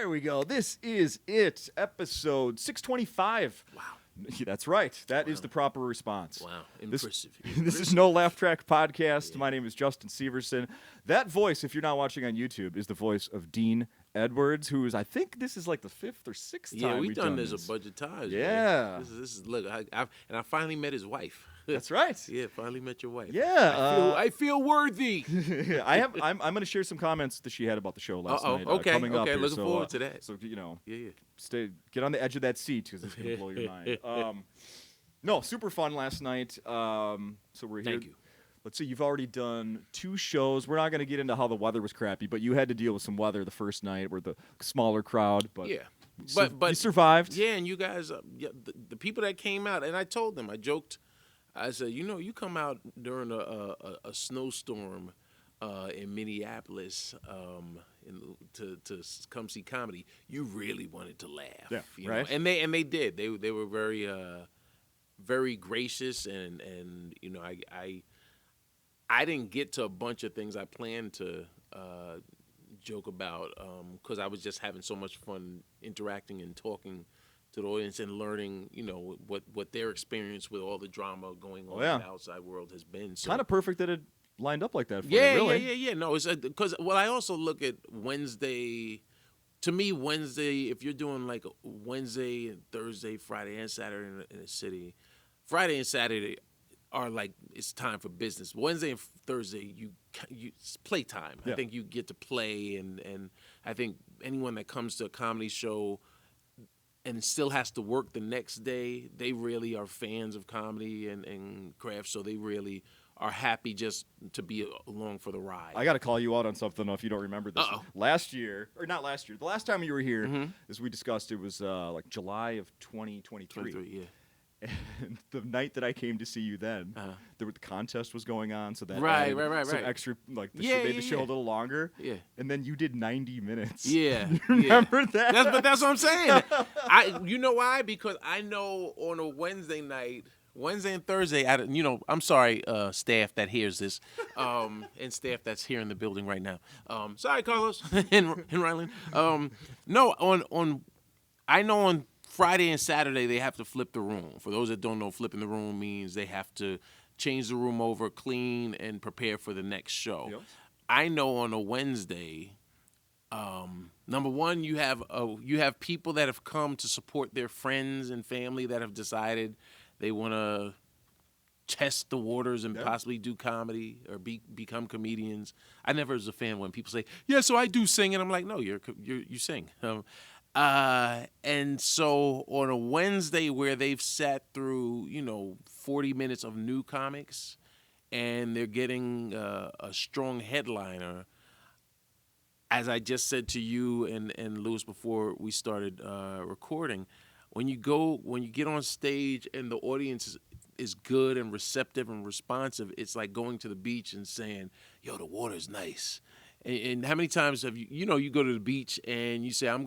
There we go. This is it. Episode 625. Wow. That's right. That is the proper response. Wow. Impressive. This is No Laugh Track Podcast. Yeah. My name is Justin Severson. That voice, if you're not watching on YouTube, is the voice of Dean Edwards, who is, I think this is like the fifth or sixth time we've done this a bunch of times. Yeah. Man. This is look, I finally met his wife. That's right. Yeah, finally met your wife. Yeah. I feel worthy. I'm going to share some comments that she had about the show last night. Coming up here. Looking forward to that. So, Yeah. Get on the edge of that seat because it's going to blow your mind. No, super fun last night. So we're here. Thank you. Let's see, you've already done 2 shows. We're not going to get into how the weather was crappy, but you had to deal with some weather the first night with the smaller crowd. But yeah. But you survived. Yeah, and you guys, the people that came out, and I told them, I joked, I said, you come out during a snowstorm in Minneapolis to come see comedy, you really wanted to laugh. Yeah, you right. know? And they did. They were very very gracious, and I didn't get to a bunch of things I planned to joke about because I was just having so much fun interacting and talking to the audience and learning, what their experience with all the drama going on in the outside world has been. So, kind of perfect that it lined up like that for you, really. Yeah. No, it's because I also look at Wednesday. To me, Wednesday, if you're doing like Wednesday and Thursday, Friday and Saturday in the city, Friday and Saturday are like it's time for business. Wednesday and Thursday, you it's playtime. Yeah. I think you get to play, and I think anyone that comes to a comedy show and still has to work the next day, they really are fans of comedy and craft, so they really are happy just to be along for the ride. I got to call you out on something if you don't remember this. Last year, or not last year, the last time you were here, as we discussed, it was like July of 2023. Yeah. And the night that I came to see you then, the contest was going on, so that right. some extra, like, made the show a little longer. Yeah. And then you did 90 minutes. Yeah. You remember that? That's what I'm saying. You know why? Because I know on a Wednesday night, Wednesday and Thursday, I'm sorry, staff that hears this, and staff that's here in the building right now. Sorry, Carlos and Rylan. I know on Friday and Saturday they have to flip the room. For those that don't know, flipping the room means they have to change the room over, clean, and prepare for the next show. Yep. I know on a Wednesday, number one, you have people that have come to support their friends and family that have decided they want to test the waters and possibly do comedy or become comedians. I never was a fan when people say, "Yeah, so I do sing," and I'm like, "No, you sing." And so on a Wednesday where they've sat through 40 minutes of new comics, and they're getting a strong headliner. As I just said to you and Lewis before we started recording, when you get on stage and the audience is good and receptive and responsive, it's like going to the beach and saying, "Yo, the water's nice." And how many times have you go to the beach and you say, I'm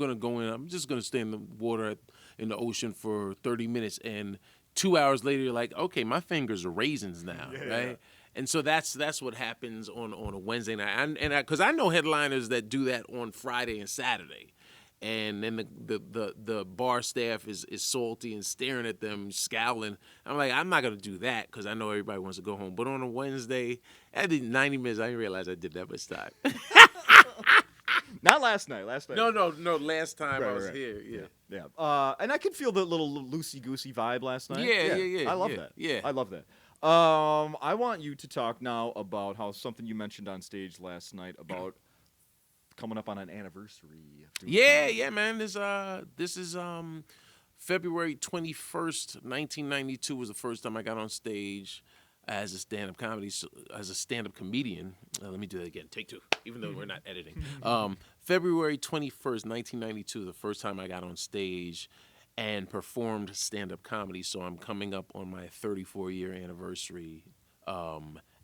just going to stay in the water in the ocean for 30 minutes. And 2 hours later, you're like, okay, my fingers are raisins now, right? Yeah. And so that's what happens on a Wednesday night. Because I know headliners that do that on Friday and Saturday. And then the bar staff is salty and staring at them, scowling. I'm like, I'm not going to do that because I know everybody wants to go home. But on a Wednesday, I did 90 minutes. I didn't realize I did that much time. Not last night. No. Last time I was here, yeah. And I could feel the little loosey-goosey vibe last night. Yeah. I love that. Yeah. I love that. I want you to talk now about how something you mentioned on stage last night about coming up on an anniversary. Yeah, man. This is February 21st, 1992 was the first time I got on stage as a stand-up comedian. Let me do that again. Take 2, even though we're not editing. February 21st, 1992, the first time I got on stage and performed stand-up comedy. So I'm coming up on my 34-year anniversary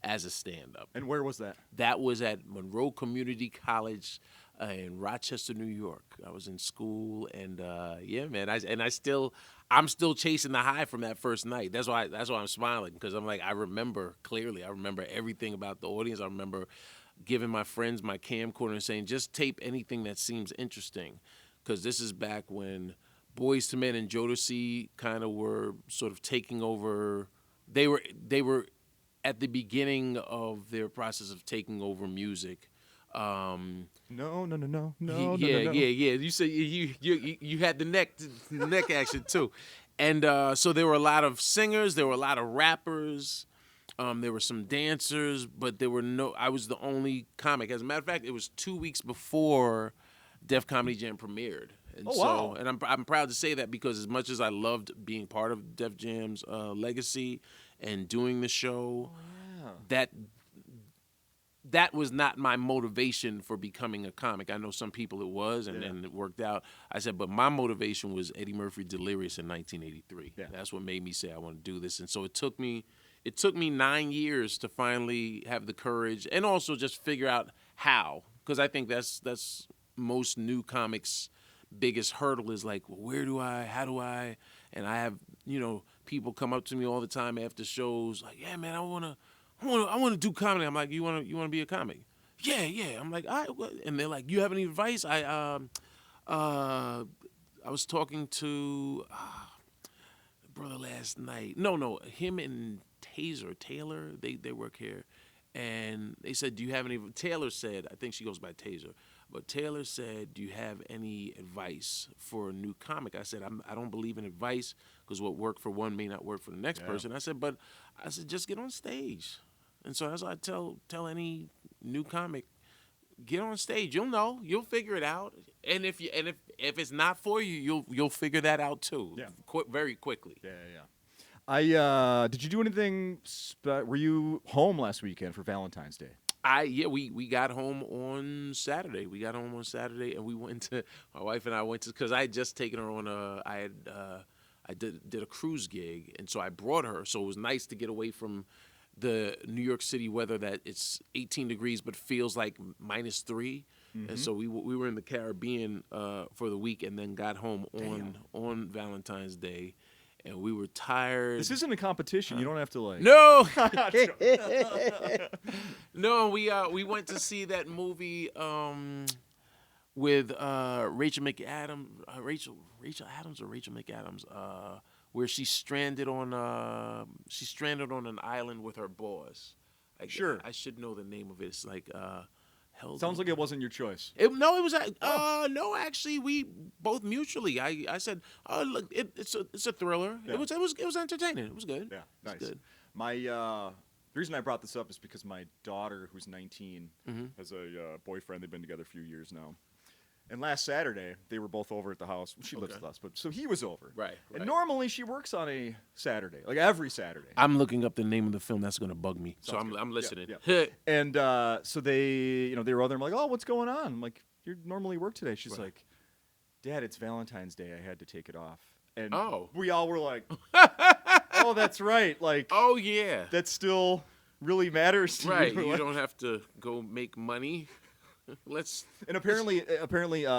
as a stand-up. And where was that? That was at Monroe Community College in Rochester, New York. I was in school, and man, I'm still chasing the high from that first night. That's why I'm smiling, because I'm like, I remember clearly. I remember everything about the audience. I remember giving my friends my camcorder and saying, just tape anything that seems interesting. because this is back when Boyz II Men and Jodeci kind of were sort of taking over. They were at the beginning of their process of taking over music. No. Yeah. You said you had the neck action too, and so there were a lot of singers, there were a lot of rappers, there were some dancers, but there were no. I was the only comic. As a matter of fact, it was 2 weeks before Def Comedy Jam premiered. And wow! And I'm proud to say that, because as much as I loved being part of Def Jam's legacy and doing the show, that was not my motivation for becoming a comic. I know some people it was, and it worked out. I said, but my motivation was Eddie Murphy Delirious in 1983. Yeah. That's what made me say I want to do this. And so it took me 9 years to finally have the courage, and also just figure out how, because I think that's most new comics' biggest hurdle is like, well, how do I, and I have, people come up to me all the time after shows like, yeah, man, I want to do comedy. I'm like, you want to be a comic? Yeah. I'm like, all right. And they're like, you have any advice? I was talking to brother last night. No, him and Taylor, they work here. And they said, do you have any, Taylor said, I think she goes by Taser, but Taylor said, do you have any advice for a new comic? I said, I don't believe in advice, because what worked for one may not work for the next person. I said, just get on stage. And so that's what I tell any new comic, get on stage. You'll know, you'll figure it out. And if it's not for you, you'll figure that out too. Yeah. Very quickly. Yeah. Did you do anything? Were you home last weekend for Valentine's Day? We got home on Saturday. And we went to, my wife and I went to, because I had just taken her on I did a cruise gig, and so I brought her. So it was nice to get away from the New York City weather that it's 18 degrees but feels like -3. Mm-hmm. And so we were in the Caribbean for the week, and then got home on Valentine's Day. And we were tired. This isn't a competition. You don't have to like. No. No, we went to see that movie with Rachel McAdams, Rachel Adams or Rachel McAdams, where she's stranded on an island with her boss. Sure. I should know the name of it. It's like Sounds like it wasn't your choice. No, actually, we both mutually. I said, "Oh, look, it's a thriller. Yeah. It was entertaining. It was good. Yeah, nice. Good. The reason I brought this up is because my daughter, who's 19, has a boyfriend. They've been together a few years now. And last Saturday, they were both over at the house. She lives with us, but so he was over. Right. And normally she works on a Saturday, like every Saturday. I'm looking up the name of the film. That's going to bug me. So I'm listening. Yeah. And so they were out there. I'm like, oh, what's going on? I'm like, you normally work today. She's like, Dad, it's Valentine's Day. I had to take it off. And we all were like, oh, that's right. Like, oh yeah, that still really matters to right. you. You don't have to go make money. And apparently,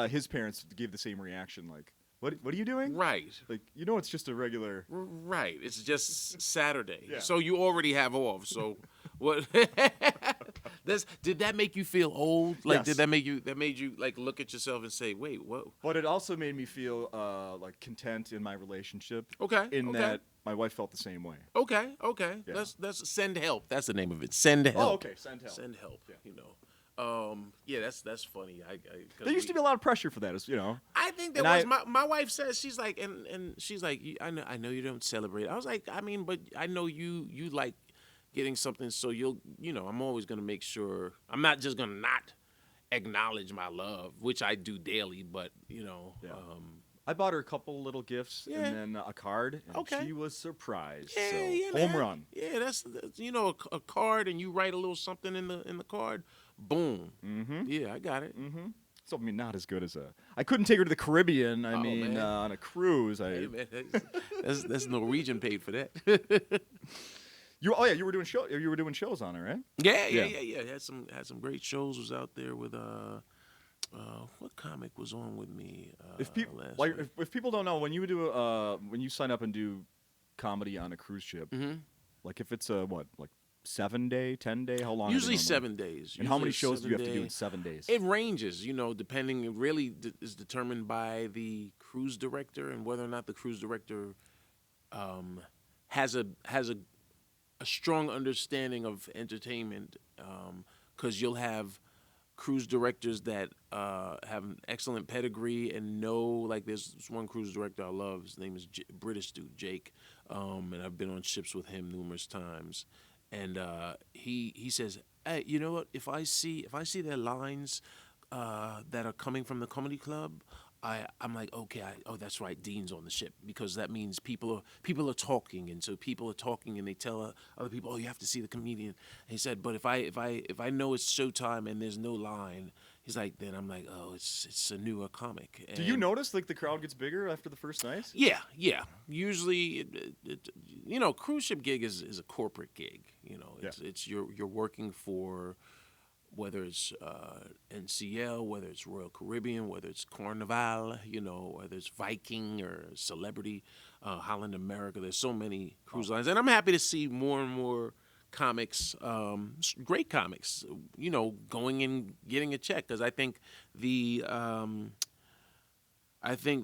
his parents gave the same reaction. Like, what are you doing? Right. Like, it's just a regular. Right. It's just Saturday. Yeah. So you already have off. So what? Did that make you feel old? Like, yes. Did that made you like look at yourself and say, wait, what? But it also made me feel like content in my relationship. Okay. That my wife felt the same way. Okay. Yeah. Let's send help. That's the name of it. Send help. Oh, okay. Send help. Send help. Yeah. That's funny. There used to be a lot of pressure for that, I think there was. My wife says, she's like, and she's like, I know you don't celebrate. I was like, but I know you like getting something, so I'm always gonna make sure. I'm not just gonna not acknowledge my love, which I do daily, but Yeah. I bought her a couple little gifts and then a card, and she was surprised. Yeah, home run. Yeah, that's a card, and you write a little something in the card. Boom. Mm-hmm. Yeah, I got it. Mm-hmm. So not as good as I couldn't take her to the Caribbean. On a cruise. Hey, man, that's Norwegian paid for that. You were doing shows on it, right? Yeah. Had some great shows. Was out there with what comic was on with me? If people don't know, when you sign up and do comedy on a cruise ship, like if it's 7-day, 10-day? How long? Usually are they 7 days. And how many shows do you have to do in 7 days? It ranges, depending. It really is determined by the cruise director and whether or not the cruise director has a strong understanding of entertainment. Because you'll have cruise directors that have an excellent pedigree and know, like there's one cruise director I love. His name is British dude, Jake, and I've been on ships with him numerous times. And he says, hey, you know what? If I see their lines that are coming from the comedy club, I'm like, okay, that's right, Dean's on the ship, because that means people are talking, and so people are talking, and they tell other people, oh, you have to see the comedian. And he said, but if I know it's showtime and there's no line, he's like, then I'm like, oh, it's a newer comic. And do you notice like the crowd gets bigger after the first night? Yeah. Usually, cruise ship gig is a corporate gig. It's you're working for. Whether it's NCL, whether it's Royal Caribbean, whether it's Carnival, whether it's Viking or Celebrity, Holland America. There's so many cruise lines. And I'm happy to see more and more comics, great comics, going and getting a check. Because I think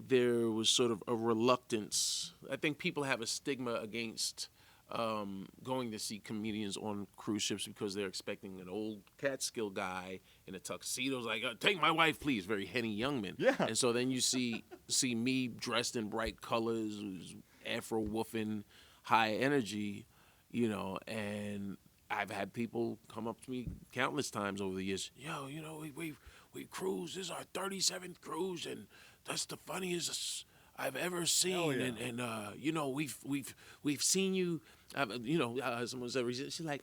there was sort of a reluctance. I think people have a stigma against going to see comedians on cruise ships because they're expecting an old Catskill guy in a tuxedo, like, take my wife, please, very Henny Youngman. Yeah. And so then you see me dressed in bright colors, afro woofing, high energy, and I've had people come up to me countless times over the years. Yo, we cruise. This is our 37th cruise, and that's the funniest I've ever seen. Yeah. And we've seen you. Someone said, she's like,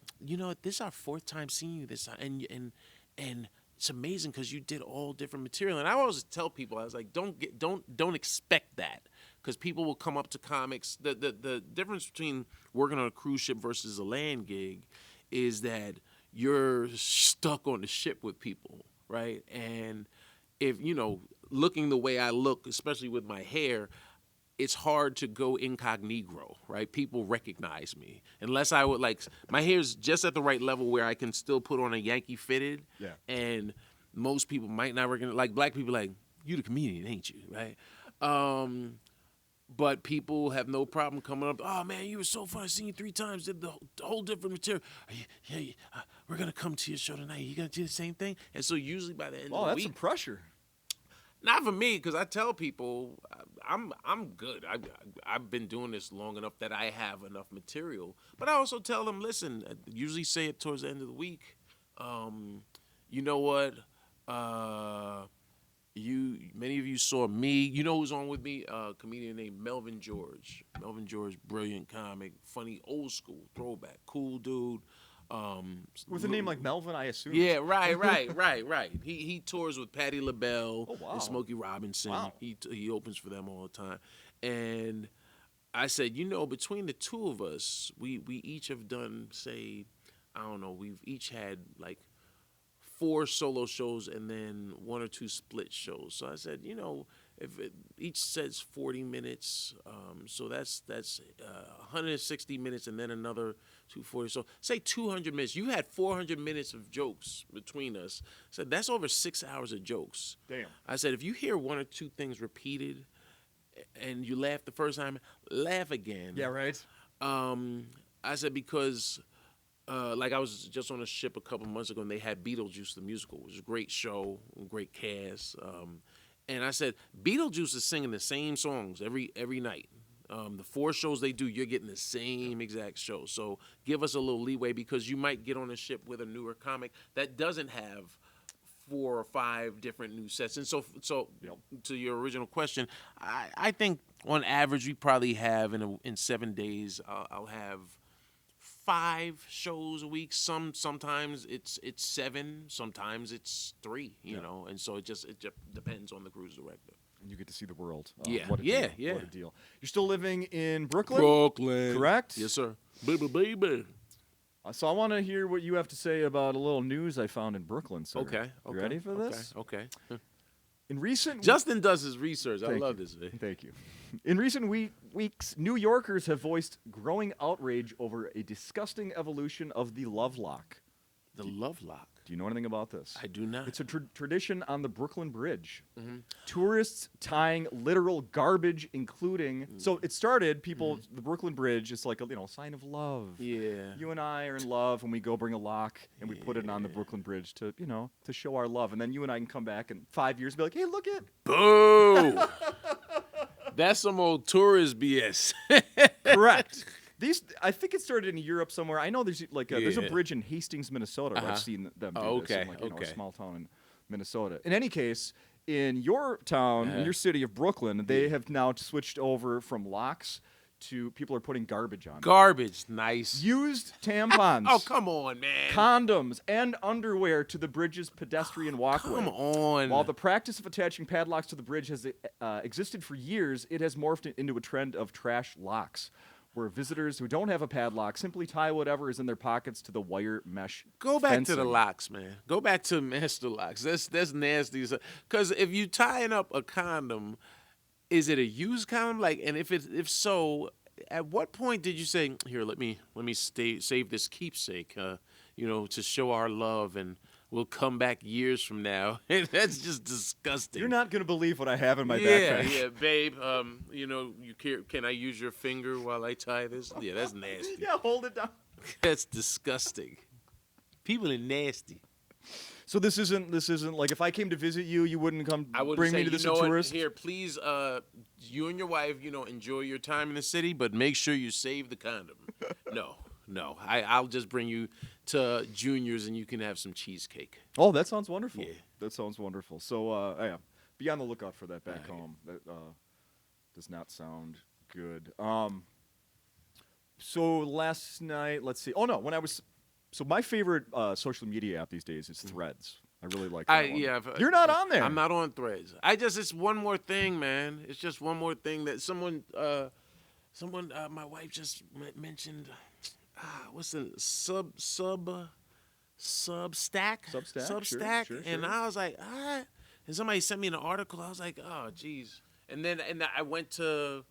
this is our 4th time seeing you this time, and it's amazing because you did all different material. And I always tell people, I was like, don't expect that, because people will come up to comics. The difference between working on a cruise ship versus a land gig is that you're stuck on the ship with people, right? And if looking the way I look, especially with my hair, it's hard to go incognito, right? People recognize me. Unless I would, my hair's just at the right level where I can still put on a Yankee fitted. Yeah. And most people might not recognize, like black people, like, you the comedian, ain't you, right? But people have no problem coming up, oh, man, you were so fun. I seen you 3 times, did the whole different material. We're going to come to your show tonight. You going to do the same thing? And so usually by the end of the week. Oh, that's some pressure. Not for me, because I tell people I'm good. I've been doing this long enough that I have enough material. But I also tell them, listen, I usually say it towards the end of the week. You know what? Many of you saw me. You know who's on with me? A comedian named Melvin George. Melvin George, brilliant comic, funny, old school, throwback, cool dude. With a name like Melvin, I assume. Yeah, right. He tours with Patti LaBelle and Smokey Robinson. Wow. He opens for them all the time. And I said, between the two of us, we each have done, say, I don't know, we've each had like 4 solo shows and then 1 or 2 split shows. So I said, if each set's 40 minutes, so that's 160 minutes and then another 240. So say 200 minutes. You had 400 minutes of jokes between us. I said, that's over 6 hours of jokes. Damn. I said, if you hear 1 or 2 things repeated and you laugh the first time, laugh again. Yeah, right. I said, because I was just on a ship a couple months ago and they had Beetlejuice the musical, which was a great show, great cast. And I said, Beetlejuice is singing the same songs every night. The 4 shows they do, you're getting the same exact show. So give us a little leeway, because you might get on a ship with a newer comic that doesn't have 4 or 5 different new sets. And so Yep. To your original question, I think on average we probably have in 7 days I'll have 5 shows a week. Sometimes it's 7, sometimes it's 3. You know, and so it just depends on the cruise director. And you get to see the world. Yeah. What a deal. What a deal. You're still living in Brooklyn? Brooklyn, correct? Yes, sir. Baby. So I want to hear what you have to say about a little news I found in Brooklyn, sir. Okay. You ready for this? Okay. In recent Justin does his research. I Thank love you. this, man. Thank you. In recent weeks, New Yorkers have voiced growing outrage over a disgusting evolution of the love lock. The love lock. Do you know anything about this? I do not. It's a tradition on the Brooklyn Bridge. Mm-hmm. Tourists tying literal garbage, including. So it started. People, the Brooklyn Bridge is like a sign of love. Yeah. You and I are in love, and we go bring a lock and we put it on the Brooklyn Bridge to to show our love. And then you and I can come back in 5 years and be like, hey, look it. Boo! That's some old tourist BS. Correct. I think it started in Europe somewhere. I know there's there's a bridge in Hastings, Minnesota. Where I've seen them do this in a small town in Minnesota. In any case, in your town, in your city of Brooklyn, they have now switched over from locks to people are putting garbage on. Garbage, nice. Used tampons. Oh, come on, man. Condoms and underwear to the bridge's pedestrian walkway. Come on. While the practice of attaching padlocks to the bridge has existed for years, it has morphed into a trend of trash locks, where visitors who don't have a padlock simply tie whatever is in their pockets to the wire mesh Go back fencing. to the locks, man. Go back to master locks. That's nasty. Because if you tying up a condom, is it a used condom? And if so, at what point did you say, here, let me save this keepsake, to show our love, and we'll come back years from now? That's just disgusting. You're not gonna believe what I have in my backpack. Yeah, babe. Can I use your finger while I tie this? Yeah, that's nasty. Yeah, hold it down. That's disgusting. People are nasty. So this isn't like if I came to visit you, you wouldn't come bring me to this tourist. Here, please, you and your wife, enjoy your time in the city, but make sure you save the condom. No, I'll just bring you to Junior's and you can have some cheesecake. Oh, that sounds wonderful. Yeah. That sounds wonderful. So yeah, be on the lookout for that back home. That does not sound good. So last night, let's see. Oh no, So my favorite social media app these days is Threads. I really like that one. Yeah, You're not on there. I'm not on Threads. It's one more thing, man. It's just one more thing that someone, my wife just mentioned. What's the Substack? Substack, sure. And I was like, and somebody sent me an article. I was like, oh, geez. And then I went to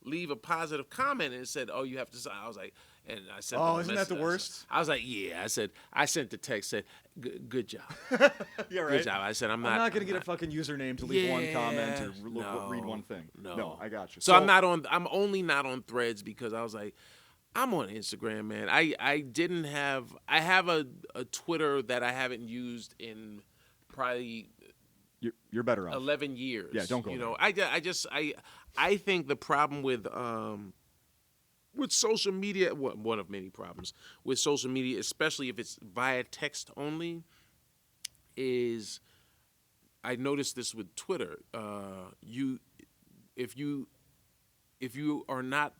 leave a positive comment and it said, oh, you have to sign. I was like, and I said, oh, isn't that the worst? I was like, yeah. I sent the text, said, good job. Yeah, right. Good job. I said, I'm not going to get a fucking username to leave one comment or read one thing. No, I got you. So I'm only not on Threads because I was like, I'm on Instagram, man. I have a Twitter that I haven't used in probably you're better off 11 years. Yeah, don't go there. I think the problem with social media, one of many problems with social media, especially if it's via text only, is I noticed this with Twitter. If you are not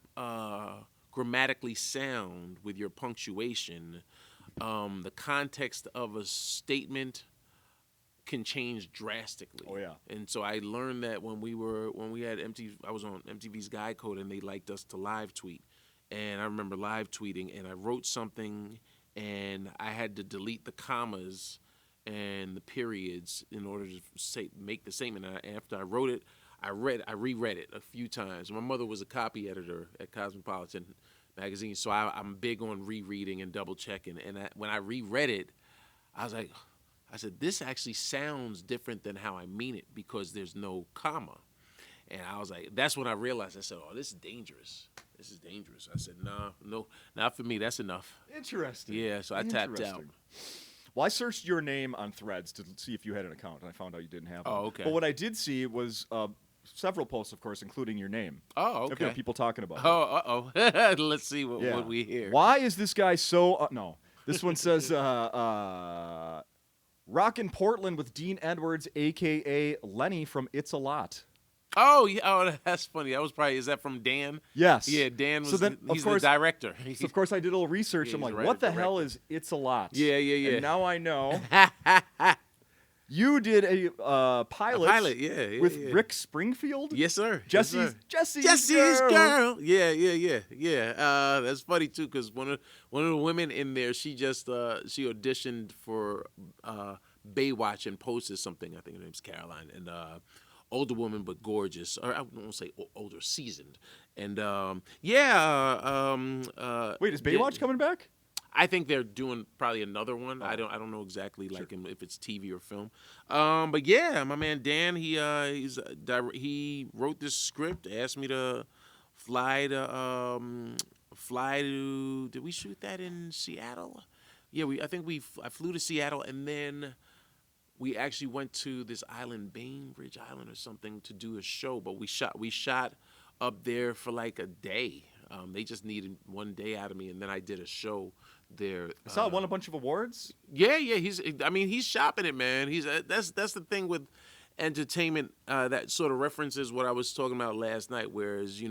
grammatically sound with your punctuation, the context of a statement can change drastically. Oh yeah. And so I learned that when we had I was on MTV's Guy Code and they liked us to live tweet. And I remember live tweeting and I wrote something and I had to delete the commas and the periods in order to make the statement. And after I wrote it, I reread it a few times. My mother was a copy editor at Cosmopolitan magazine, so I'm big on rereading and double checking. And when I reread it, I said, this actually sounds different than how I mean it because there's no comma. And I was like, that's when I realized. I said, oh, this is dangerous. This is dangerous. I said, no, not for me. That's enough. Interesting. Yeah, so I tapped out. Well, I searched your name on Threads to see if you had an account, and I found out you didn't have one. Oh, okay. But what I did see was several posts, of course, including your name. Oh, okay. People talking about it. Oh, uh-oh. Let's see what we hear. Why is this guy so... no. This one says, Rockin' Portland with Dean Edwards, a.k.a. Lenny from It's a Lot. Oh, yeah. Oh, that's funny. Is that from Dan? Yes. Yeah, Dan was, so then, he's the director. So, of course, I did a little research. I'm like, what the hell is It's a Lot? Yeah. And now I know. You did a pilot. With Rick Springfield? Yes, sir. Jesse's girl. Yeah. That's funny too, because one of the women in there, she auditioned for Baywatch and posted something. I think her name's Caroline, and older woman but gorgeous, or I won't say older, seasoned, and Wait, is Baywatch coming back? I think they're doing probably another one. I don't know exactly if it's TV or film. But yeah, my man Dan, he wrote this script, asked me to fly to did we shoot that in Seattle? Yeah, I flew to Seattle, and then we actually went to this island, Bainbridge Island or something, to do a show. But we shot up there for like a day. They just needed one day out of me, and then I did a show there. I saw it won a bunch of awards. Yeah. He's shopping it, man. That's the thing with entertainment that sort of references what I was talking about last night. Whereas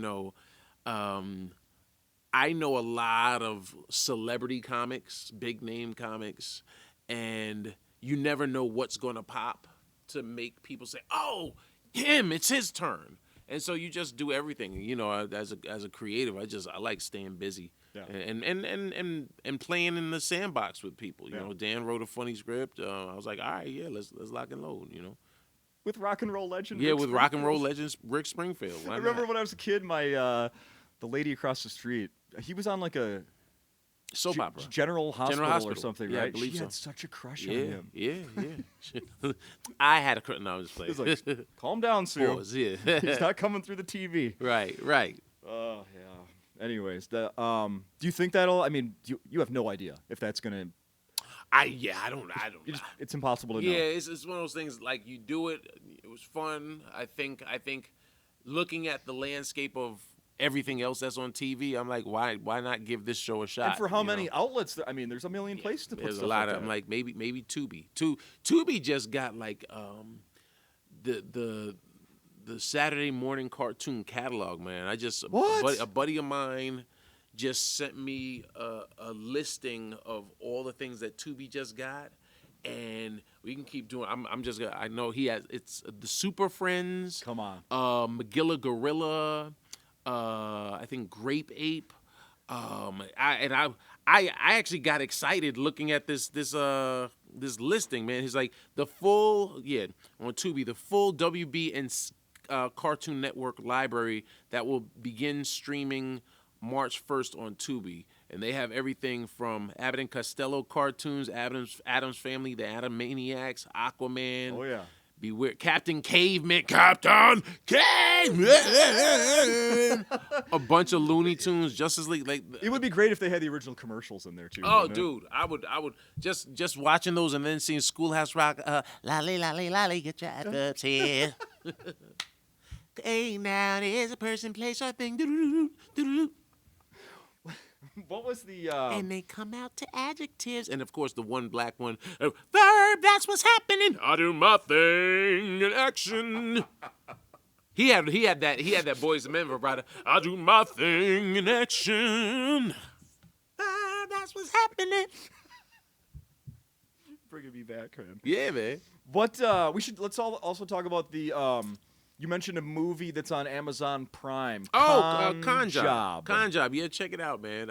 I know a lot of celebrity comics, big name comics, and you never know what's going to pop to make people say, "Oh, him, it's his turn." And so you just do everything. As a creative, I like staying busy. Yeah. And playing in the sandbox with people. You know, Dan wrote a funny script. I was like, all right, yeah, let's lock and load. With rock and roll legend. Yeah, with rock and roll legends, Rick Springfield. I remember when I was a kid, the lady across the street, he was on like a soap opera, General Hospital or something, yeah, right? I believe she so. had such a crush on him. Yeah. I had a crush. No, I was just playing. He's like, calm down, Sue. Pause, yeah. He's not coming through the TV. Right. Oh yeah. Anyways, do you think that'll? I mean, you have no idea if that's gonna. I don't. It's impossible to know. Yeah, it's one of those things. Like you do it. It was fun. I think looking at the landscape of everything else that's on TV, I'm like, why not give this show a shot? And for how many outlets? I mean, there's a million places to put there's stuff a lot like of. that. I'm like maybe Tubi. Tubi just got like the Saturday morning cartoon catalog, man. A buddy of mine just sent me a listing of all the things that Tubi just got, and we can keep doing. I know he has. It's the Super Friends. Come on. Magilla Gorilla. I think Grape Ape. I actually got excited looking at this listing, man. He's like the full on Tubi, the full WB and Cartoon Network library that will begin streaming March 1st on Tubi, and they have everything from Abbott and Costello cartoons, Adam's Family, the Animaniacs, Aquaman. Oh yeah. Beware, Captain Caveman, Captain Caveman. A bunch of Looney Tunes, Justice League. Like it would be great if they had the original commercials in there too. Oh, dude, I would just watching those and then seeing Schoolhouse Rock. Lolly, lolly, lolly, get your ups here. Hey, now there's a person, place, or thing. Doo-doo-doo-doo-doo. What was the? And they come out to adjectives, and of course the one black one. Verb. That's what's happening. I do my thing in action. He had that Boys and Men vibrato. I do my thing in action. Verb. That's what's happening. Bringing me back, man. Yeah, man. But let's also talk about the. You mentioned a movie that's on Amazon Prime. Con Job. Con Job. Yeah, check it out, man.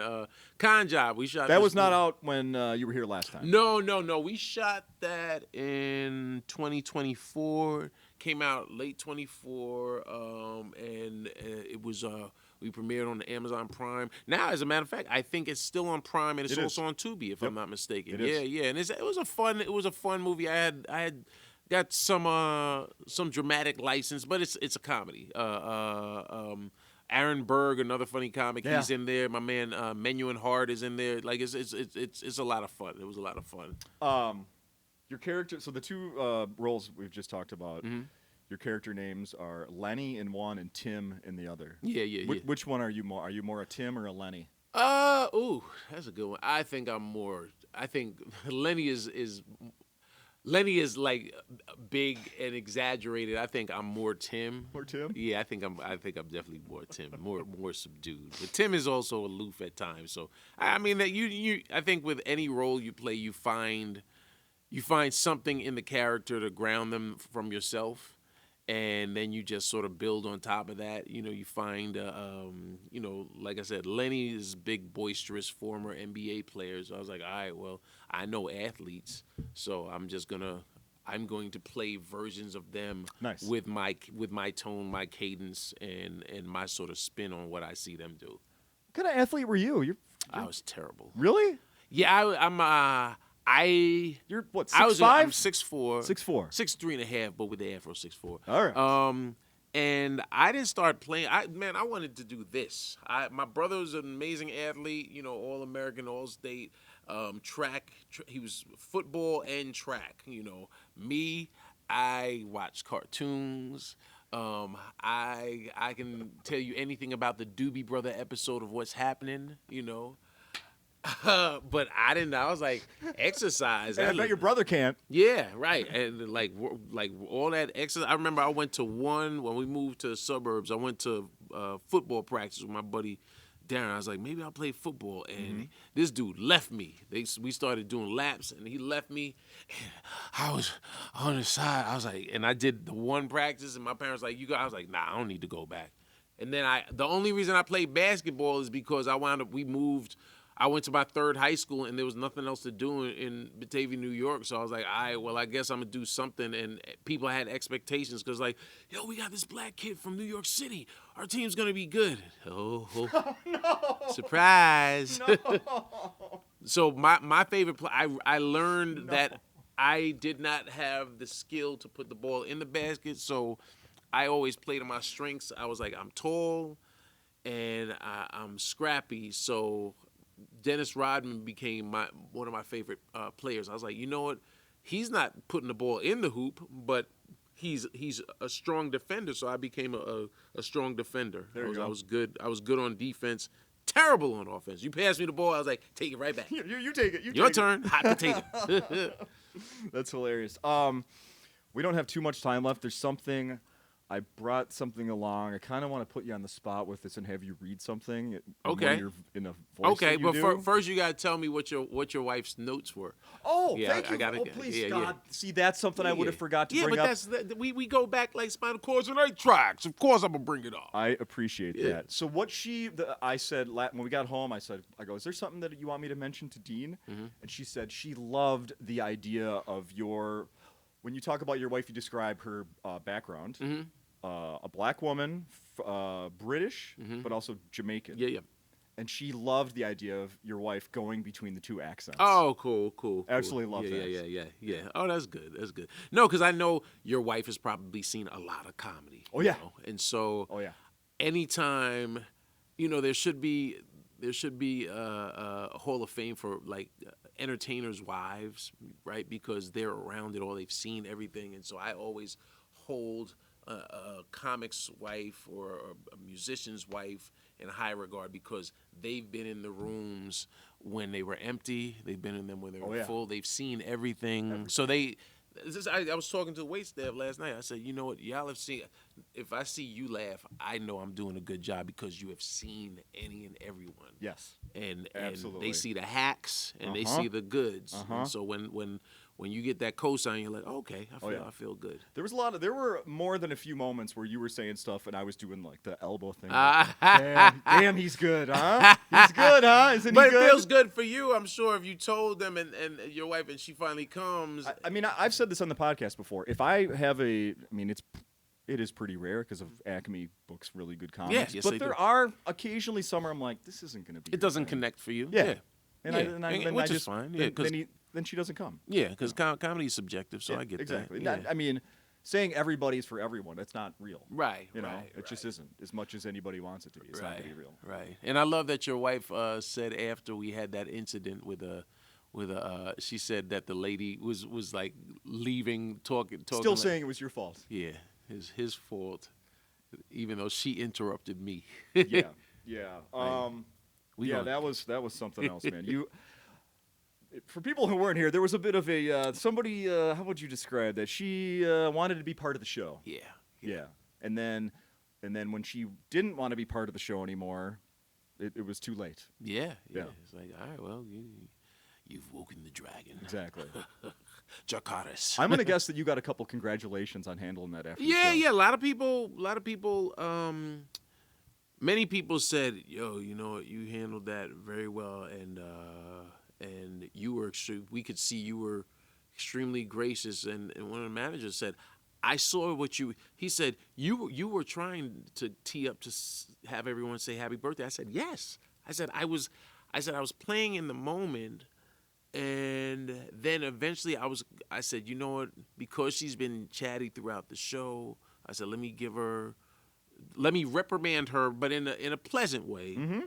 Con Job. We shot. That was not out when you were here last time. No. We shot that in 2024. Came out late 24, and it was. We premiered on the Amazon Prime. Now, as a matter of fact, I think it's still on Prime, and it's also on Tubi, if I'm not mistaken. Yeah. And it was a fun movie. I had got some dramatic license, but it's a comedy. Aaron Berg, another funny comic, he's in there. My man Menuhin Hard is in there. Like it's a lot of fun. It was a lot of fun. Your character. So the two roles we've just talked about. Mm-hmm. Your character names are Lenny in one and Tim in the other. Yeah. Which one are you more? Are you more a Tim or a Lenny? That's a good one. I think Lenny is like big and exaggerated. I think I'm more Tim. More Tim? Yeah, I think I'm definitely more Tim, more subdued. But Tim is also aloof at times. So I mean that I think with any role you play, you find something in the character to ground them from yourself. And then you just sort of build on top of that. You find, like I said, Lenny is big, boisterous, former NBA player. So I was like, all right, well, I know athletes, so I'm just gonna I'm going to play versions of them Nice. with my tone, my cadence, and my sort of spin on what I see them do. What kind of athlete were you? I was terrible. Really? Yeah, You're what, 6'5"? I'm 6'4". 6'4". 6'3.5", but with the afro 6'4". All right. And I didn't start playing. I wanted to do this. My brother was an amazing athlete, All American, All State, track. He was football and track. Me, I watched cartoons. I can tell you anything about the Doobie Brother episode of What's Happening. But I didn't. I was like, exercise. And I bet your brother can't. Yeah, right. And like all that exercise. I remember I went to when we moved to the suburbs. I went to football practice with my buddy Darren. I was like, maybe I'll play football. And this dude left me. We started doing laps, and he left me. And I was on the side. I was like, and I did the one practice, and my parents like, you go. I was like, nah, I don't need to go back. And then the only reason I played basketball is because we moved. I went to my third high school, and there was nothing else to do in Batavia, New York. So I was like, all right, well, I guess I'm going to do something. And people had expectations because, like, yo, we got this black kid from New York City. Our team's going to be good. Oh, no. Surprise. No. So my favorite play, I learned that I did not have the skill to put the ball in the basket. So I always played to my strengths. I was like, I'm tall and I'm scrappy. So Dennis Rodman became one of my favorite players. I was like, you know what? He's not putting the ball in the hoop, but he's a strong defender. So I became a strong defender. I was good. I was good on defense. Terrible on offense. You pass me the ball, I was like, take it right back. You take it. Your turn. Hot potato. That's hilarious. We don't have too much time left. There's something. I brought something along. I kind of want to put you on the spot with this and have you read something. Okay. In a voice. Okay, that you but do. first you got to tell me what your wife's notes were. Oh, yeah, thank you. I gotta, please, yeah, God. yeah. See, that's something I would have forgot to bring up. Yeah, but we go back like spinal cords and 8 tracks. Of course I'm going to bring it up. I appreciate that. So what I said, when we got home, I go, is there something that you want me to mention to Dean? Mm-hmm. And she said she loved the idea of when you talk about your wife, you describe her background. Mm-hmm. A black woman, British, but also Jamaican. Yeah. And she loved the idea of your wife going between the two accents. Oh, cool. Absolutely love that. Yeah. Oh, that's good. No, because I know your wife has probably seen a lot of comedy. Oh, yeah. And so anytime, there should be a Hall of Fame for, like, entertainers' wives, right? Because they're around it all. They've seen everything. And so I always hold a comic's wife or a musician's wife in high regard because they've been in the rooms when they were empty. They've been in them when they were full. They've seen everything. So I was talking to the waitstaff last night. I said, you know what? Y'all have seen. If I see you laugh, I know I'm doing a good job because you have seen any and everyone. Yes. And absolutely. they see the hacks and they see the goods. And so when you get that cosign, you're like, okay, I feel good. There were more than a few moments where you were saying stuff and I was doing like the elbow thing. Like, damn, he's good, huh? He's good, huh? Isn't he good? But it feels good for you, I'm sure, if you told them and your wife and she finally comes. I mean, I've said this on the podcast before. If I have it is pretty rare because of Acme books really good comics. Yes, but there are occasionally some where I'm like, this isn't going to be. It doesn't connect for you. Yeah. Which is fine. Yeah, then she doesn't come. Yeah, because comedy is subjective, so I get exactly. that. I mean, saying everybody's for everyone, that's not real. Right. It just isn't. As much as anybody wants it to be, it's not going to be real. Right. And I love that your wife said after we had that incident with she said that the lady was like leaving, talking. Still saying it was your fault. Yeah, his fault, even though she interrupted me. Yeah. That was something else, man. For people who weren't here, there was a bit of a somebody. How would you describe that? She wanted to be part of the show. Yeah. And then when she didn't want to be part of the show anymore, it was too late. Yeah. It's like, all right, well, you've woken the dragon. Exactly. Jakartas. I'm gonna guess that you got a couple congratulations on handling that after. The show. Yeah. A lot of people. Many people said, "Yo, you know what? You handled that very well, and you were. We could see you were extremely gracious, and one of the managers said, I saw what he said, you were trying to tee up to have everyone say happy birthday. I said, yes. I was playing in the moment, and then eventually I said, you know what, because she's been chatty throughout the show, I said, let me reprimand her, but in a pleasant way. Mm-hmm.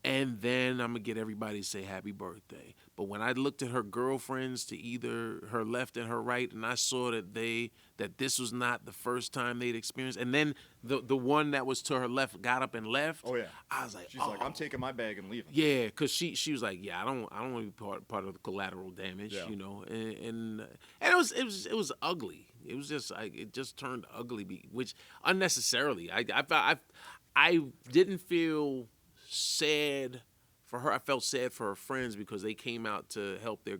And then I'm going to get everybody to say happy birthday. But when I looked at her girlfriends to either her left and her right, and I saw that this was not the first time they'd experienced, and then the one that was to her left got up and left. Oh, yeah. I was like, she's like, I'm taking my bag and leaving. Yeah, because she was like, yeah, I don't want to be part of the collateral damage, Yeah. you know. And it was ugly. It was just it just turned ugly, which unnecessarily. I didn't feel sad for her. I felt sad for her friends because they came out to help their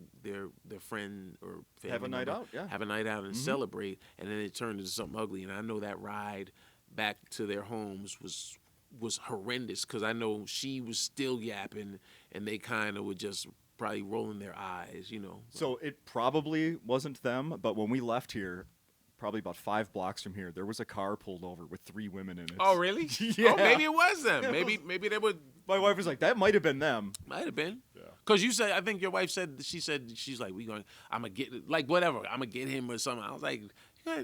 friend or family Have a night member out, yeah. have a night out and celebrate, and then it turned into something ugly. And I know that ride back to their homes was horrendous because I know she was still yapping, and they kind of were just probably rolling their eyes, you know. So it probably wasn't them, but when we left here, probably about 5 blocks from here, there was a car pulled over with 3 women in it. Oh, really? Yeah. Oh, maybe it was them. Maybe they would. My wife was like, that might have been them. Might have been. Yeah. Because you said, I think your wife said, she's like, I'm going to get, like, whatever, I'm going to get him or something. I was like, yeah,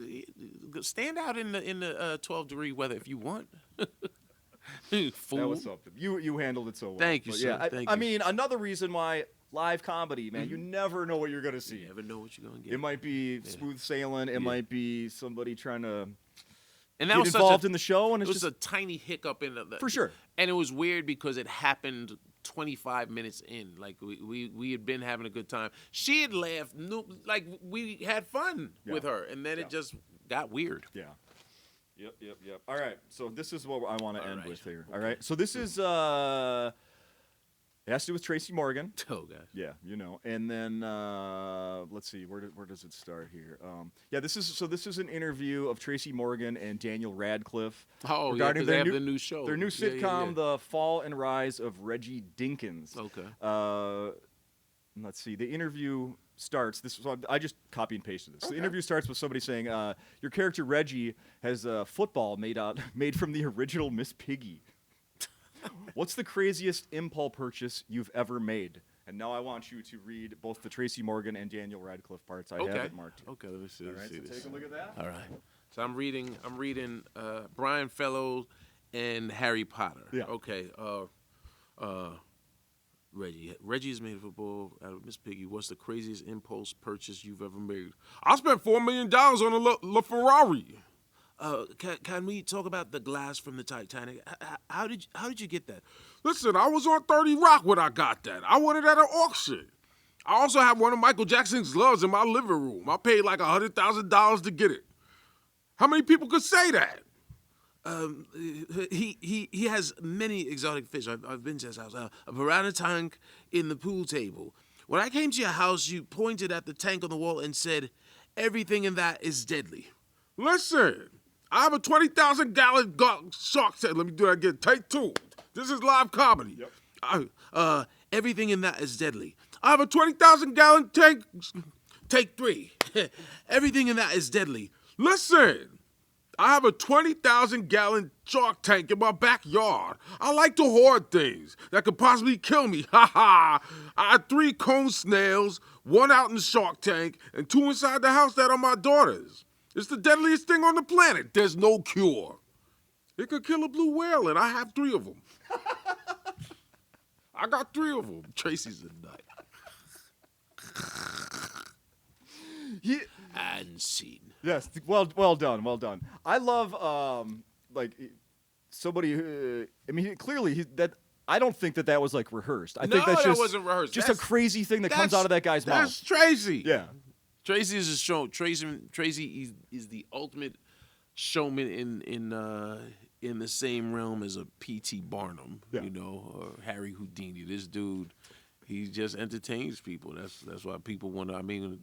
stand out in the 12-degree weather if you want. Fool. That was something. You handled it so well. Thank you, But sir. yeah, Thank I you. mean, another reason why live comedy, man, you never know what you're going to see. You never know what you're going to get. It might be smooth sailing. It might be somebody trying to and that get was involved in the show. And it was just a tiny hiccup in the for sure. And it was weird because it happened 25 minutes in. Like, we had been having a good time. She had laughed. Like, we had fun with her. And then it just got weird. Yeah. Yep. All right. So this is what I want to end with here. All right. So this is it has to do with Tracy Morgan. Oh, gosh. Yeah, you know. And then let's see, where does it start here? This is an interview of Tracy Morgan and Daniel Radcliffe regarding they have the new show. Their new sitcom, The Fall and Rise of Reggie Dinkins. Okay. Let's see. The interview starts. I just copy and pasted this. Okay. The interview starts with somebody saying, "Your character Reggie has a football made from the original Miss Piggy. What's the craziest impulse purchase you've ever made?" And now I want you to read both the Tracy Morgan and Daniel Radcliffe parts. I have it marked here. Okay, let me see. All right, so take a look at that. All right. So I'm reading Brian Fellows and Harry Potter. Yeah. Okay. Reggie is made of football out of Miss Piggy. What's the craziest impulse purchase you've ever made? I spent $4 million on a LaFerrari. Can we talk about the glass from the Titanic? How did you get that? Listen, I was on 30 Rock when I got that. I won it at an auction. I also have one of Michael Jackson's gloves in my living room. I paid like $100,000 to get it. How many people could say that? He has many exotic fish. I've been to his house. A piranha tank in the pool table. When I came to your house, you pointed at the tank on the wall and said, "Everything in that is deadly." Listen, I have a 20,000-gallon shark tank. Let me do that again. Take 2. This is live comedy. Yep. Everything in that is deadly. I have a 20,000-gallon tank. Take 3. Everything in that is deadly. Listen. I have a 20,000-gallon shark tank in my backyard. I like to hoard things that could possibly kill me. Ha ha! I had 3 cone snails, 1 out in the shark tank, and 2 inside the house that are my daughters. It's the deadliest thing on the planet. There's no cure. It could kill a blue whale, and I have 3 of them. I got 3 of them. Tracy's a nut. And scene. Yes, well done. I love somebody who, I mean, clearly I don't think that was like rehearsed. I think that's just wasn't rehearsed. Just a crazy thing that comes out of that guy's mouth. That's Tracy. Yeah. Tracy is a show. Tracy is the ultimate showman in the same realm as a P.T. Barnum, you know, or Harry Houdini. This dude, he just entertains people. That's why people want to. I mean,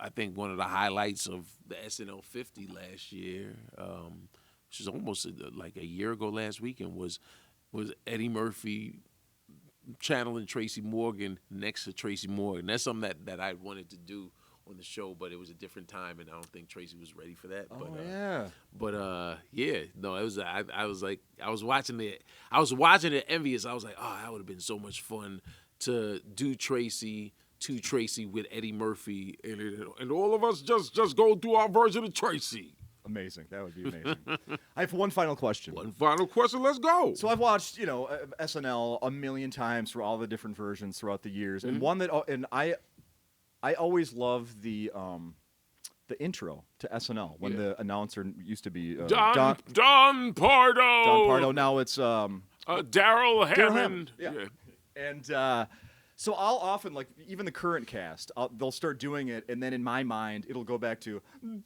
I think one of the highlights of the SNL 50 last year, which is almost like a year ago last weekend, was Eddie Murphy channeling Tracy Morgan next to Tracy Morgan. That's something that I wanted to do on the show, but it was a different time, and I don't think Tracy was ready for that. Oh, yeah. But yeah, no, it was. I was like, I was watching it envious. I was like, oh, that would have been so much fun to do Tracy with Eddie Murphy, and all of us just go through our version of Tracy. Amazing. That would be amazing. I have one final question. Let's go. So I've watched, SNL a million times for all the different versions throughout the years, and one that, and I always loved the intro to SNL when the announcer used to be Don Pardo. Don Pardo. Now it's Daryl Hammond. Yeah. And so I'll often, like, even the current cast, they'll start doing it, and then in my mind, it'll go back to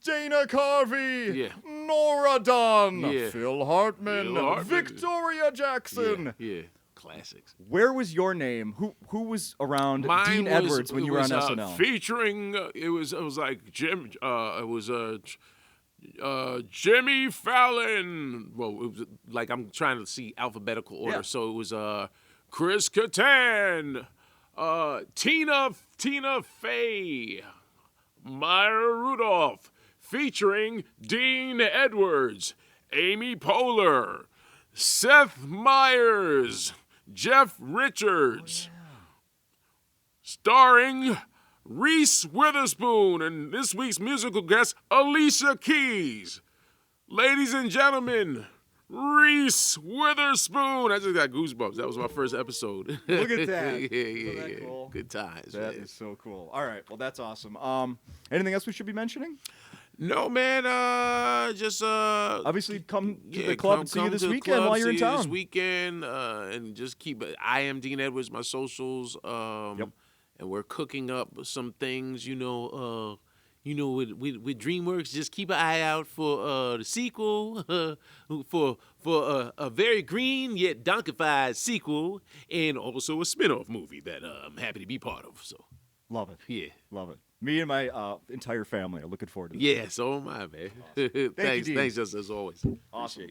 Dana Carvey, Nora Dunn, Phil Hartman, Victoria Jackson. Yeah. Classics. Where was your name? Who was around Dean Edwards when you were on SNL? Featuring, it was like Jim. It was Jimmy Fallon. Well, it was like, I'm trying to see alphabetical order. Yeah. So it was Chris Kattan, Tina Fey, Maya Rudolph, featuring Dean Edwards, Amy Poehler, Seth Meyers, Jeff Richards, starring Reese Witherspoon, and this week's musical guest, Alicia Keys. Ladies and gentlemen, Reese Witherspoon. I just got goosebumps. That was my first episode. Look at that. Yeah. Cool? Good times. That is so cool. All right. Well, that's awesome. Anything else we should be mentioning? No, man. Just obviously come to the club and see you this weekend while you're in town. This weekend, and just keep. I am Dean Edwards. My socials. And we're cooking up some things. With DreamWorks. Just keep an eye out for the sequel. For a very green yet donkified sequel, and also a spinoff movie that I'm happy to be part of. So love it. Yeah, love it. Me and my entire family are looking forward to this. Yeah, so am I, man. Awesome. Thanks, just as always. Awesome.